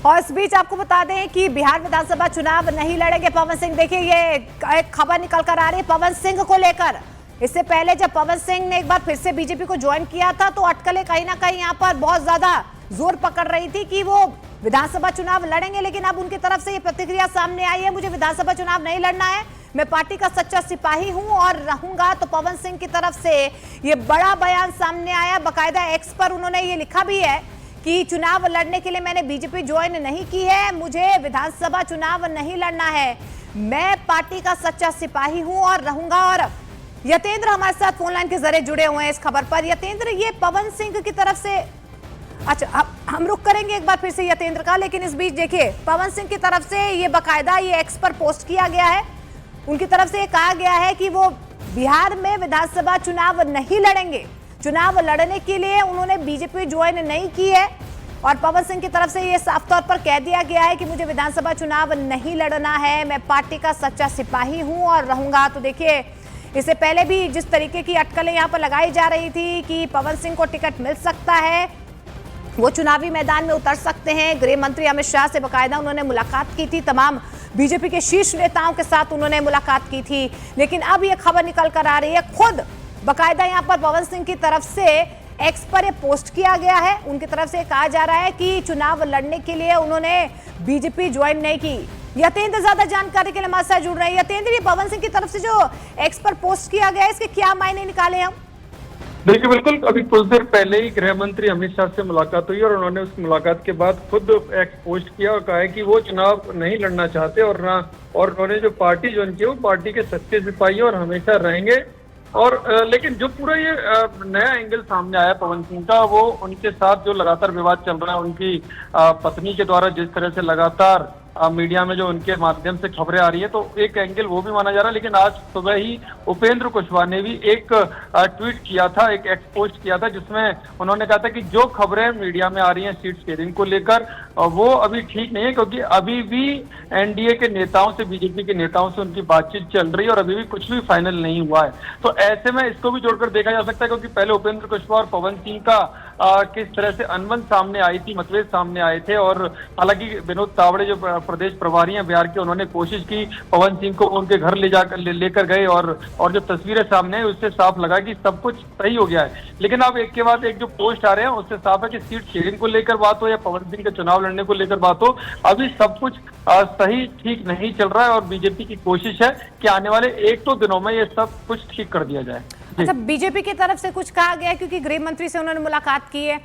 और इस बीच आपको बता दें कि बिहार विधानसभा चुनाव नहीं लड़ेंगे पवन सिंह। देखिए ये एक खबर निकल कर आ रही है पवन सिंह को लेकर। इससे पहले जब पवन सिंह ने एक बार फिर से बीजेपी को ज्वाइन किया था तो अटकलें कहीं ना कहीं यहाँ पर बहुत ज्यादा जोर पकड़ रही थी कि वो विधानसभा चुनाव लड़ेंगे, लेकिन अब उनकी तरफ से ये प्रतिक्रिया सामने आई है, मुझे विधानसभा चुनाव नहीं लड़ना है, मैं पार्टी का सच्चा सिपाही हूं और रहूंगा। तो पवन सिंह की तरफ से ये बड़ा बयान सामने आया। बाकायदा एक्स पर उन्होंने ये लिखा भी है कि चुनाव लड़ने के लिए मैंने बीजेपी ज्वाइन नहीं की है, मुझे विधानसभा चुनाव नहीं लड़ना है, मैं पार्टी का सच्चा सिपाही हूं और रहूंगा। और यतेंद्र हमारे साथ फोन लाइन के जरिए जुड़े हुए हैं इस खबर पर। यतेंद्र, ये पवन सिंह की तरफ से, अच्छा हम रुक करेंगे एक बार फिर से यतेंद्र का, लेकिन इस बीच देखिए पवन सिंह की तरफ से ये बाकायदा ये एक्स पर पोस्ट किया गया है। उनकी तरफ से ये कहा गया है कि वो बिहार में विधानसभा चुनाव नहीं लड़ेंगे, चुनाव लड़ने के लिए उन्होंने बीजेपी ज्वाइन नहीं की है। और पवन सिंह की तरफ से ये साफ तौर पर कह दिया गया है कि मुझे विधानसभा चुनाव नहीं लड़ना है, मैं पार्टी का सच्चा सिपाही हूं और रहूंगा। तो देखिए इससे पहले भी जिस तरीके की अटकलें यहाँ पर लगाई जा रही थी कि पवन सिंह को टिकट मिल सकता है, वो चुनावी मैदान में उतर सकते हैं, गृह मंत्री अमित शाह से बाकायदा उन्होंने मुलाकात की थी, तमाम बीजेपी के शीर्ष नेताओं के साथ उन्होंने मुलाकात की थी। लेकिन अब ये खबर निकल कर आ रही है, खुद बाकायदा यहाँ पर पवन सिंह की तरफ से एक्स पर ये पोस्ट किया गया है। उनकी तरफ से कहा जा रहा है कि चुनाव लड़ने के लिए उन्होंने बीजेपी ज्वाइन नहीं की। यतेंद्र ज्यादा जानकारी के लिए हमारे साथ जुड़ रहे हैं। यतेंद्र, ये पवन सिंह की तरफ से जो एक्स पर पोस्ट किया गया है, इसके क्या मायने निकाले हम? देखिए बिल्कुल, अभी कुछ देर पहले ही गृह मंत्री अमित शाह से मुलाकात हुई और उन्होंने उस मुलाकात के बाद खुद एक पोस्ट किया और कहा है कि वो चुनाव नहीं लड़ना चाहते और उन्होंने जो पार्टी ज्वाइन की वो पार्टी के सच्चे सिपाही और हमेशा रहेंगे। और लेकिन जो पूरा ये नया एंगल सामने आया पवन सिंह का, वो उनके साथ जो लगातार विवाद चल रहा है, उनकी पत्नी के द्वारा जिस तरह से लगातार मीडिया में जो उनके माध्यम से खबरें आ रही है, तो एक एंगल वो भी माना जा रहा है। लेकिन आज सुबह ही उपेंद्र कुशवाहा ने भी एक ट्वीट किया था, एक पोस्ट किया था, जिसमें उन्होंने कहा था कि जो खबरें मीडिया में आ रही हैं सीट शेयरिंग को लेकर, वो अभी ठीक नहीं है, क्योंकि अभी भी एनडीए के नेताओं से, बीजेपी के नेताओं से उनकी बातचीत चल रही है और अभी भी कुछ भी फाइनल नहीं हुआ है। तो ऐसे में इसको भी जोड़कर देखा जा सकता है, क्योंकि पहले उपेंद्र कुशवाहा और पवन सिंह का किस तरह से अनबन सामने आई थी, मतभेद सामने आए थे। और हालांकि विनोद तावड़े जो प्रदेश प्रभारी हैं बिहार के, उन्होंने कोशिश की पवन सिंह को उनके घर लेकर गए और जो तस्वीरें सामने आई उससे साफ लगा कि सब कुछ सही हो गया है। लेकिन अब एक के बाद एक जो पोस्ट आ रहे हैं उससे साफ है कि सीट शेयरिंग को लेकर बात हो या पवन सिंह के चुनाव लड़ने को लेकर बात हो, अभी सब कुछ सही ठीक नहीं चल रहा है और बीजेपी की कोशिश है कि आने वाले 1-2 दिनों में ये सब कुछ ठीक कर दिया जाए। अच्छा, बीजेपी की तरफ से कुछ कहा गया है क्योंकि गृह मंत्री से उन्होंने मुलाकात की है।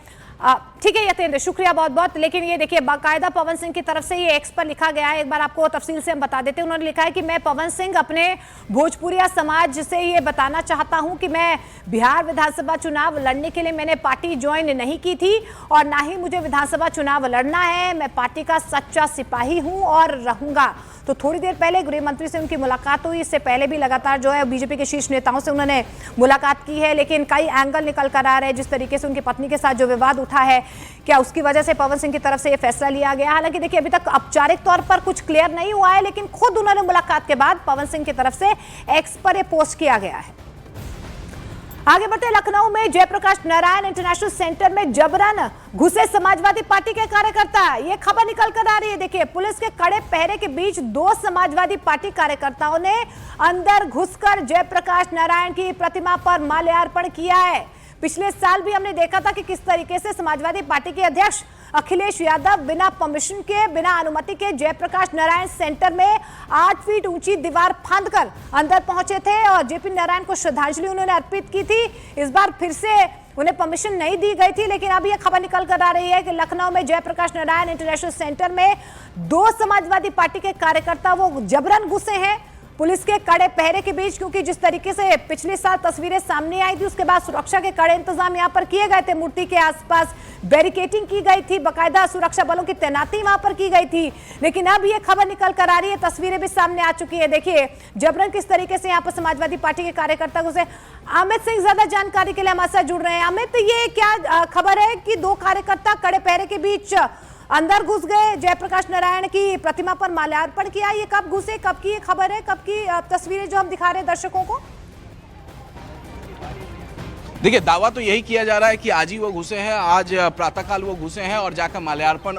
ठीक है यतेंद्र, शुक्रिया बहुत बहुत। लेकिन ये देखिए बाकायदा पवन सिंह की तरफ से ये एक्स पर लिखा गया है, एक बार आपको तफसील से हम बता देते हैं। उन्होंने लिखा है कि मैं पवन सिंह अपने भोजपुरिया समाज से ये बताना चाहता हूं कि मैं बिहार विधानसभा चुनाव लड़ने के लिए मैंने पार्टी ज्वाइन नहीं की थी और ना ही मुझे विधानसभा चुनाव लड़ना है, मैं पार्टी का सच्चा सिपाही हूं और रहूंगा। तो थोड़ी देर पहले गृह मंत्री से उनकी मुलाकात हुई, इससे पहले भी लगातार जो है बीजेपी के शीर्ष नेताओं से उन्होंने मुलाकात की है। लेकिन कई एंगल निकल कर आ रहे हैं, जिस तरीके से उनकी पत्नी के साथ जो विवाद उठा है, क्या उसकी वजह से पवन सिंह की तरफ से ये फैसला लिया गया? हालांकि देखिए अभी तक औपचारिक तौर पर कुछ क्लियर नहीं हुआ है, लेकिन खुद उन्होंने मुलाकात के बाद पवन सिंह की तरफ से एक्स पर ये पोस्ट किया गया है। आगे बढ़ते, लखनऊ में जयप्रकाश नारायण इंटरनेशनल सेंटर में जबरन घुसे समाजवादी पार्टी के कार्यकर्ता, ये खबर निकल कर आ रही है। देखिए पुलिस के कड़े पहरे के बीच 2 समाजवादी पार्टी कार्यकर्ताओं ने अंदर घुसकर जयप्रकाश नारायण की प्रतिमा पर माल्यार्पण किया है। पिछले साल भी हमने देखा था कि किस तरीके से समाजवादी पार्टी के अध्यक्ष अखिलेश यादव बिना परमिशन के, बिना अनुमति के जयप्रकाश नारायण सेंटर में 8 फीट ऊंची दीवार फांदकर अंदर पहुंचे थे और जेपी नारायण को श्रद्धांजलि उन्होंने अर्पित की थी। इस बार फिर से उन्हें परमिशन नहीं दी गई थी, लेकिन अब यह खबर निकल कर आ रही है कि लखनऊ में जयप्रकाश नारायण इंटरनेशनल सेंटर में 2 समाजवादी पार्टी के कार्यकर्ता वो जबरन घुसे हैं पुलिस के कड़े पहरे के बीच, क्योंकि जिस तरीके से पिछले साल तस्वीरें सामने आई थी उसके बाद सुरक्षा के कड़े इंतजाम यहां पर किए गए थे, मूर्ति के आसपास बैरिकेडिंग की गई थी, बकायदा सुरक्षा बलों की तैनाती वहां पर की गई थी। लेकिन अब ये खबर निकल कर आ रही है, तस्वीरें भी सामने आ चुकी है। देखिए जबरन किस तरीके से यहाँ पर समाजवादी पार्टी के कार्यकर्ता घुसे। अमित सिंह ज्यादा जानकारी के लिए हमारे साथ जुड़ रहे हैं। अमित, ये क्या खबर है कि 2 कार्यकर्ता कड़े पहरे के बीच अंदर घुस गए, जयप्रकाश नारायण की प्रतिमा पर माल्यार्पण किया, ये कब घुसे, कब की ये खबर है, कब की तस्वीरें जो हम दिखा रहे हैं दर्शकों को? देखिए, दावा तो यही किया जा रहा है कि आज ही वो घुसे हैं, आज प्रातःकाल वो घुसे हैं और जाकर माल्यार्पण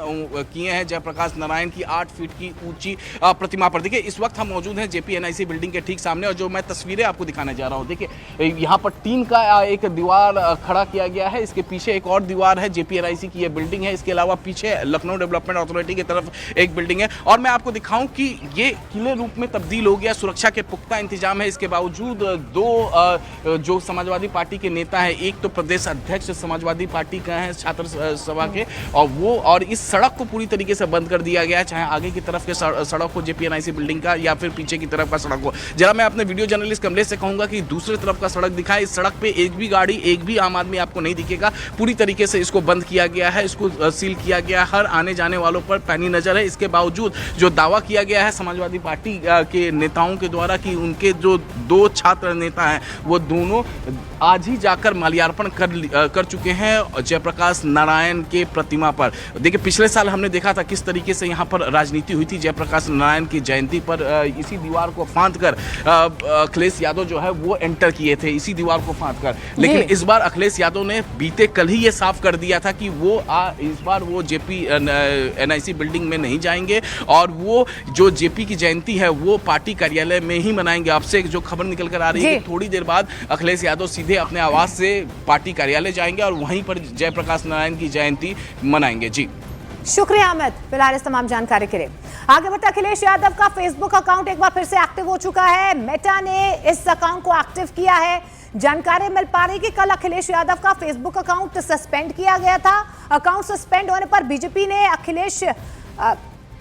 किए हैं जयप्रकाश नारायण की 8 फीट की ऊंची प्रतिमा पर। देखिए, इस वक्त हम मौजूद हैं JPNIC बिल्डिंग के ठीक सामने और जो मैं तस्वीरें आपको दिखाने जा रहा हूं, देखिए यहाँ पर टीन का एक दीवार खड़ा किया गया है, इसके पीछे एक और दीवार है, JPNIC की ये बिल्डिंग है, इसके अलावा पीछे लखनऊ डेवलपमेंट अथॉरिटी की तरफ एक बिल्डिंग है। और मैं आपको दिखाऊं कि ये किले रूप में तब्दील हो गया, सुरक्षा के पुख्ता इंतजाम है। इसके बावजूद दो जो समाजवादी पार्टी के नेता है, एक तो प्रदेश अध्यक्ष समाजवादी पार्टी का है छात्र सभा के, और इस सड़क को पूरी तरीके से बंद कर दिया गया है, चाहे आगे की तरफ के सड़क हो JPNIC बिल्डिंग का या फिर पीछे की तरफ का सड़क हो। जरा मैं अपने वीडियो जर्नलिस्ट कमलेश से कहूंगा कि दूसरी तरफ का सड़क दिखाए। इस सड़क पे एक भी गाड़ी, एक भी आम आदमी आपको नहीं दिखेगा। पूरी तरीके से इसको बंद किया गया है, इसको सील किया गया है, हर आने जाने वालों पर पैनी नजर है। इसके बावजूद जो दावा किया गया है समाजवादी पार्टी के नेताओं के द्वारा कि उनके जो 2 छात्र नेता हैं वो दोनों आज ही जाकर माल्यार्पण कर चुके हैं जयप्रकाश नारायण के प्रतिमा पर। देखिए, पिछले साल हमने देखा था किस तरीके से यहाँ पर राजनीति हुई थी जयप्रकाश नारायण की जयंती पर। इसी दीवार को फांद कर अखिलेश यादव जो है वो एंटर किए थे, इसी दीवार को फांद कर। लेकिन इस बार अखिलेश यादव ने बीते कल ही ये साफ कर दिया था कि वो इस बार वो JPNIC बिल्डिंग में नहीं जाएंगे और वो जो JP की जयंती है वो पार्टी कार्यालय में ही मनाएंगे। अब से जो खबर निकल कर आ रही है कि थोड़ी देर बाद अखिलेश यादव सीधे अपने आवास से पार्टी कार्यालय जाएंगे और वहीं पर जयप्रकाश नारायण की जयंती मनाएंगे। जी, शुक्रिया अहमद फिलहाल इस तमाम जानकारी के लिए। आगे बढ़ते, अखिलेश यादव का फेसबुक अकाउंट एक बार फिर से एक्टिव हो चुका है। मेटा ने इस अकाउंट को एक्टिव किया है। जानकारी मिल पा रही कि कल अखिलेश यादव का फेसबुक अकाउंट सस्पेंड किया गया था। अकाउंट सस्पेंड होने पर बीजेपी ने अखिलेश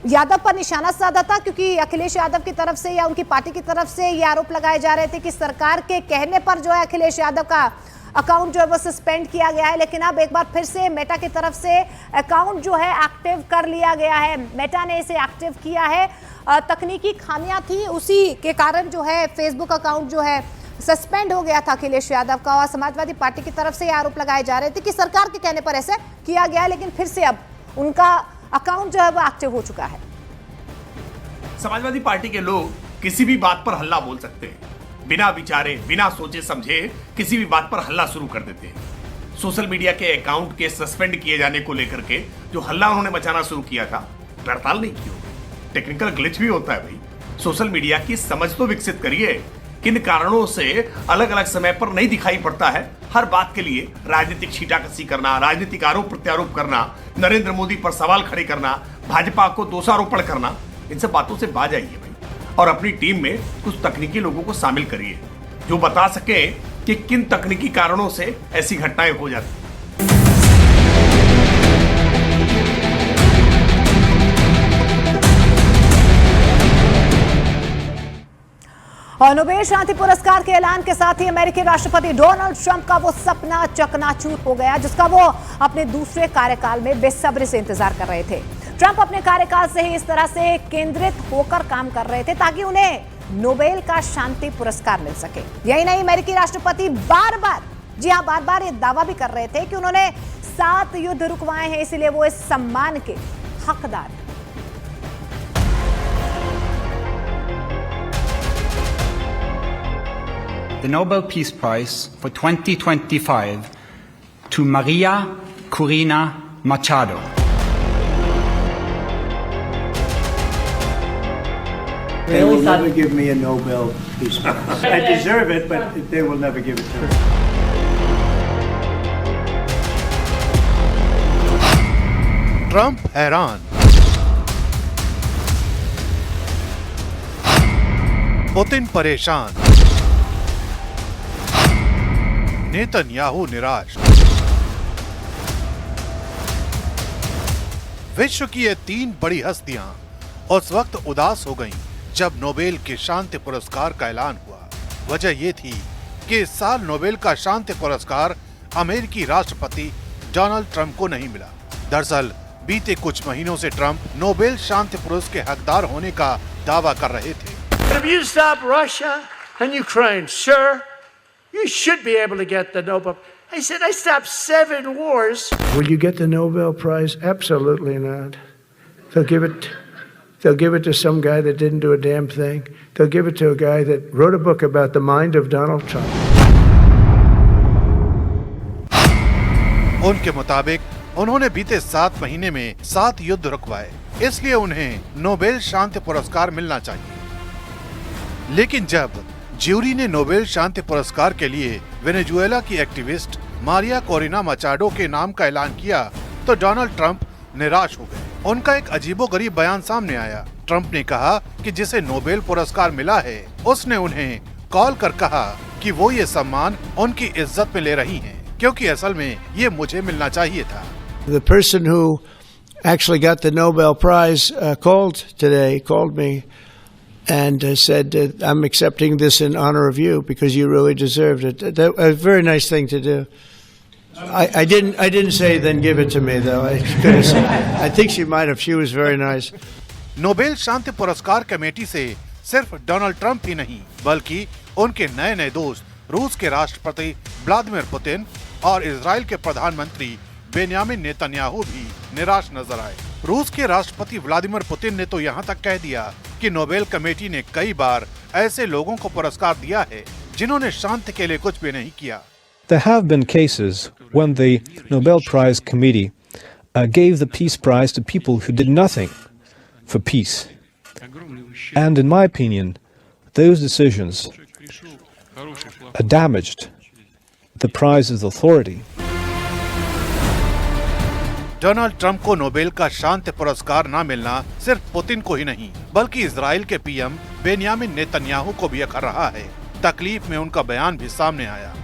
यादव पर निशाना साधा था, क्योंकि अखिलेश यादव की तरफ से या उनकी पार्टी की तरफ से ये आरोप लगाए जा रहे थे कि सरकार के कहने पर जो है अखिलेश यादव का अकाउंट जो है वो सस्पेंड किया गया है। लेकिन अब एक बार फिर से मेटा की तरफ से अकाउंट जो है एक्टिव कर लिया गया है। मेटा ने इसे एक्टिव किया है। तकनीकी खामियां थी, उसी के कारण जो है फेसबुक अकाउंट जो है सस्पेंड हो गया था अखिलेश यादव का। और समाजवादी पार्टी की तरफ से ये आरोप लगाए जा रहे थे कि सरकार के कहने पर ऐसे किया गया है, लेकिन फिर से अब उनका अकाउंट जो है वो एक्टिव हो चुका है। समाजवादी पार्टी के लोग किसी भी बात पर हल्ला बोल सकते हैं, बिना विचारे, बिना सोचे समझे किसी भी बात पर हल्ला शुरू कर देते हैं। सोशल मीडिया के अकाउंट के सस्पेंड किए जाने को लेकर के जो हल्ला उन्होंने मचाना शुरू किया था, हड़ताल नहीं की होगी, टेक्निकल ग्लिच भी होता है भाई। सोशल मीडिया की समझ तो विकसित करिए, किन कारणों से अलग अलग समय पर नहीं दिखाई पड़ता है। हर बात के लिए राजनीतिक छींटाकशी करना, राजनीतिक आरोप प्रत्यारोप करना, नरेंद्र मोदी पर सवाल खड़े करना, भाजपा को दोषारोपण करना, इन सब बातों से बाज आइए भाई और अपनी टीम में कुछ तकनीकी लोगों को शामिल करिए जो बता सके कि किन तकनीकी कारणों से ऐसी घटनाएं हो जाती। और नोबेल शांति पुरस्कार के ऐलान के साथ ही अमेरिकी राष्ट्रपति डोनाल्ड ट्रंप का वो सपना चकनाचूर हो गया जिसका वो अपने दूसरे कार्यकाल में बेसब्री से इंतजार कर रहे थे। ट्रंप अपने कार्यकाल से ही इस तरह से केंद्रित होकर काम कर रहे थे ताकि उन्हें नोबेल का शांति पुरस्कार मिल सके। यही नहीं, अमेरिकी राष्ट्रपति बार बार ये दावा भी कर रहे थे कि उन्होंने 7 युद्ध रुकवाए हैं, इसलिए वो इस सम्मान के हकदार हैं। The Nobel Peace Prize for 2025 to Maria Corina Machado. They will never give me a Nobel Peace Prize. I deserve it, but they will never give it to me. Trump हैरान, पुतिन परेशान, Netanyahu निराश। विश्व की ये 3 बड़ी हस्तियां उस वक्त उदास हो गईं जब नोबेल के शांति पुरस्कार का ऐलान हुआ। वजह ये थी कि इस साल नोबेल का शांति पुरस्कार अमेरिकी राष्ट्रपति डोनाल्ड ट्रंप को नहीं मिला। दरअसल बीते कुछ महीनों से ट्रंप नोबेल शांति पुरस्कार के हकदार होने का दावा कर रहे थे। If you stop Russia and Ukraine, sir, you should be able to get the Nobel. I said, I stopped 7 wars. Will you get the Nobel Prize? Absolutely not. They'll give it to some guy that didn't do a damn thing. They'll give it to a guy that wrote a book about the mind of Donald Trump. 2019 में उनके मुताबिक उन्होंने बीते 7 महीने में 7 युद्ध रुकवाए, इसलिए उन्हें नोबेल शांति पुरस्कार मिलना चाहिए। लेकिन जब ज्यूरी ने नोबेल शांति पुरस्कार के लिए वेनेजुएला की एक्टिविस्ट मारिया कोरिना मचाडो के नाम का ऐलान किया तो डोनाल्ड ट्रंप निराश हो गए। उनका एक अजीबोगरीब बयान सामने आया। ट्रंप ने कहा कि जिसे नोबेल पुरस्कार मिला है उसने उन्हें कॉल कर कहा कि वो ये सम्मान उनकी इज्जत में ले रही हैं, क्योंकि असल में ये मुझे मिलना चाहिए था। The person who actually got the Nobel Prize called me and said, I'm accepting this in honor of you because you really deserved it. That was a very nice thing to do. I didn't say then give it to me though. I think she might have. She was very nice. Nobel शांति पुरस्कार committee से सिर्फ Donald Trump ही नहीं बल्कि उनके नए दोस्त रूस के राष्ट्रपति व्लादिमीर पुतिन और इजराइल के प्रधानमंत्री बेन्यामिन नेतन्याहू भी निराश नजर आए। रूस के राष्ट्रपति व्लादिमीर पुतिन ने तो यहाँ तक कह दिया कि नोबेल कमेटी ने कई बार ऐसे लोगों को पुरस्कार दिया है जिन्होंने शांति के लिए कुछ भी नहीं किया। There have been cases when the Nobel Prize Committee gave the Peace Prize to people who did nothing for peace. And in my opinion, those decisions damaged the prize's authority. Donald Trump को Nobel का शांति पुरस्कार न मिलना सिर्फ Putin को ही नहीं बल्कि Israel के पीएम बेन्यामिन नेतन्याहू को भी अखर रहा है। तकलीफ में उनका बयान भी सामने आया।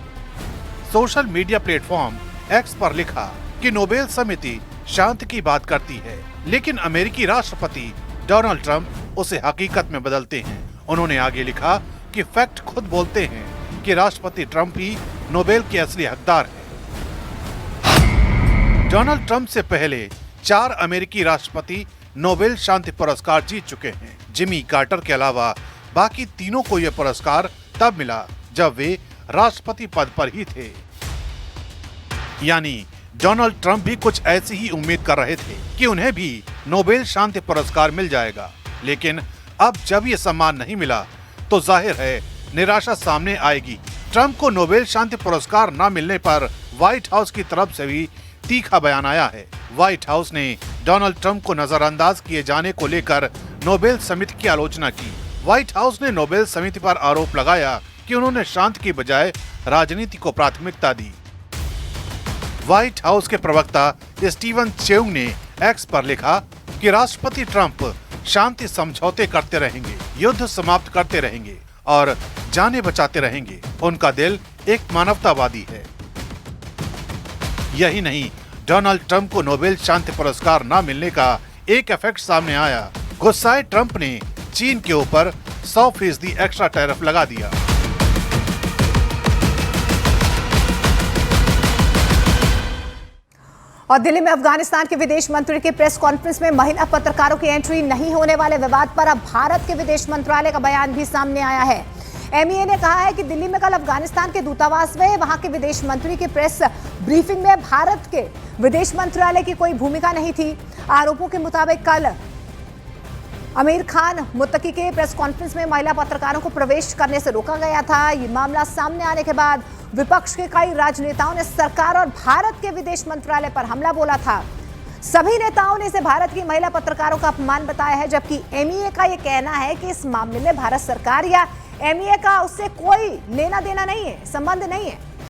सोशल मीडिया प्लेटफॉर्म एक्स पर लिखा कि नोबेल समिति शांति की बात करती है, लेकिन अमेरिकी राष्ट्रपति डोनाल्ड ट्रंप उसे हकीकत में बदलते हैं। उन्होंने आगे लिखा कि फैक्ट खुद बोलते हैं कि राष्ट्रपति ट्रंप ही नोबेल के असली हकदार हैं। डोनाल्ड ट्रंप से पहले 4 अमेरिकी राष्ट्रपति नोबेल शांति पुरस्कार जीत चुके हैं। जिमी कार्टर के अलावा बाकी तीनों को यह पुरस्कार तब मिला जब वे राष्ट्रपति पद पर ही थे। यानी डोनाल्ड ट्रंप भी कुछ ऐसी ही उम्मीद कर रहे थे कि उन्हें भी नोबेल शांति पुरस्कार मिल जाएगा, लेकिन अब जब ये सम्मान नहीं मिला तो जाहिर है निराशा सामने आएगी। ट्रंप को नोबेल शांति पुरस्कार न मिलने पर व्हाइट हाउस की तरफ से भी तीखा बयान आया है। व्हाइट हाउस ने डोनाल्ड ट्रंप को नजरअंदाज किए जाने को लेकर नोबेल समिति की आलोचना की। व्हाइट हाउस ने नोबेल समिति पर आरोप लगाया कि उन्होंने शांति की बजाय राजनीति को प्राथमिकता दी। व्हाइट हाउस के प्रवक्ता स्टीवन चेउंग ने एक्स पर लिखा कि राष्ट्रपति ट्रंप शांति समझौते करते रहेंगे, युद्ध समाप्त करते रहेंगे और जानें बचाते रहेंगे। उनका दिल एक मानवतावादी है। यही नहीं, डोनाल्ड ट्रंप को नोबेल शांति पुरस्कार न मिलने का एक इफेक्ट सामने आया। गुस्साए ट्रंप ने चीन के ऊपर 100% एक्स्ट्रा टैरिफ लगा दिया। और दिल्ली में अफगानिस्तान के विदेश मंत्री के प्रेस कॉन्फ्रेंस में महिला पत्रकारों की एंट्री नहीं होने वाले विवाद पर अब भारत के विदेश मंत्रालय का बयान भी सामने आया है। एमईए ने कहा है कि दिल्ली में कल अफगानिस्तान के दूतावास में वहां के विदेश मंत्री की प्रेस ब्रीफिंग में भारत के विदेश मंत्रालय की कोई भूमिका नहीं थी। आरोपों के मुताबिक कल आमिर खान मुत्तकी के प्रेस कॉन्फ्रेंस में महिला पत्रकारों को प्रवेश करने से रोका गया था। ये मामला सामने आने के बाद विपक्ष के कई राजनेताओं ने सरकार और भारत के विदेश मंत्रालय पर हमला बोला था। सभी नेताओं ने इसे भारत की महिला पत्रकारों का अपमान बताया है, जबकि एमईए का यह कहना है कि इस मामले में भारत सरकार या एमईए का उससे कोई लेना देना नहीं है, संबंध नहीं है।